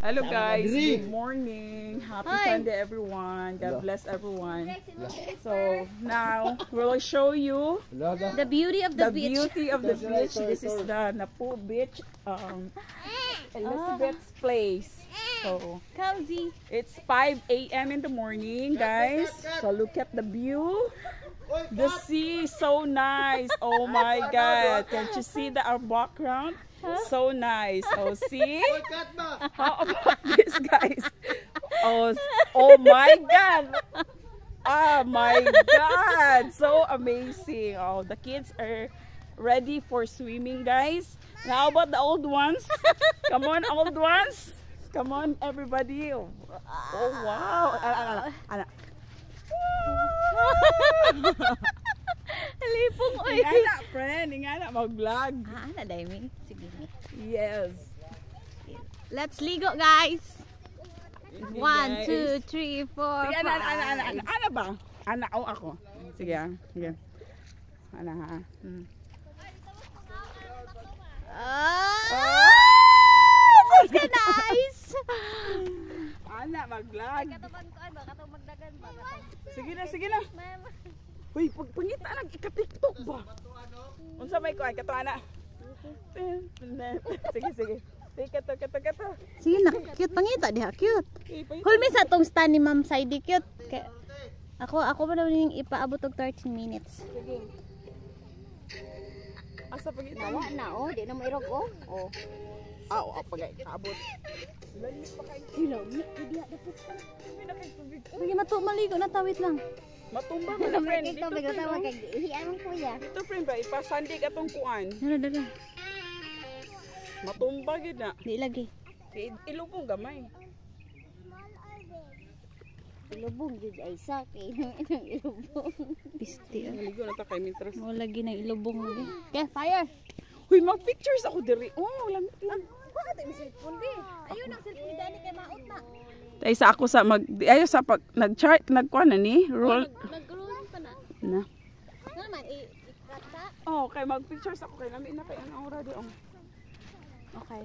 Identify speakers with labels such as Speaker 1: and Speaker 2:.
Speaker 1: Hello guys, good morning. Happy Sunday everyone. God bless everyone. So now we'll show you
Speaker 2: the beauty of the beach.
Speaker 1: This is the Napu Beach, Elizabeth's place. So
Speaker 2: Cozy.
Speaker 1: it's 5 a.m. in the morning, guys. So look at the view. The sea is so nice. Oh my God! Can't you see our background? So nice. Oh, see? How about this, guys? Oh my God! Oh my God! So amazing. Oh, the kids are ready for swimming, guys. Now, how about the old ones? Come on, old ones. Come on, everybody. Oh wow!
Speaker 2: Halipong oy.
Speaker 1: Ingana, friend. Ingana, mag-vlog.
Speaker 2: Ana dami. Sige.
Speaker 1: Yes.
Speaker 2: Let's ligo, guys. 1, 2, 3, 4.
Speaker 1: Sige, ana ba? Ana ako. Sige, sige. Ana ha.
Speaker 2: It's so nice.
Speaker 1: Ana, mag-vlog. Sige na. Uy, pagpangita nag ika-TikTok ba? Unsa may ko ay kato ana. Sige. Kato.
Speaker 2: Sige na, cute pangita diha, cute. Hulmi sa tong stand ni Ma'am Saidi, cute. Ako ba daw ning ipaabot og 13 minutes.
Speaker 1: Sige. Asa pagita?
Speaker 2: Nawa na di na mairog oh.
Speaker 1: Pagay kaabot. Lalis pa kay.
Speaker 2: Ilaw ni diha dapat.
Speaker 1: Hindi na kay tubig.
Speaker 2: Sige maligo na tawit lang.
Speaker 1: Matumba ka na, friend.
Speaker 2: Dito bigatawa kay iyan kuya.
Speaker 1: Ito, friend ba? Ipasandig atong kuan.
Speaker 2: Dala.
Speaker 1: Matumba gid na.
Speaker 2: Di lagi.
Speaker 1: Ilubong gamay.
Speaker 2: Ilubong gid ay sa kay nang ilubong. Pisti.
Speaker 1: Maligo na ta kay mitras.
Speaker 2: Mo lagi nang ilubong lagi. Okay, fire.
Speaker 1: Huy, mag-pictures ako diri. Oh, lamit lang.
Speaker 2: Bakit ang cellphone di? Ayun ang cellphone dani kay maot na.
Speaker 1: Tay sa ako sa ayo sa pag nag-chart nagkuan na ni roll.
Speaker 2: Nag-rolling pa na.
Speaker 1: Na.
Speaker 2: Naman ikata.
Speaker 1: Oh, kay mag-pictures ako kay lamit na kay ang aura di oh.
Speaker 2: Okay.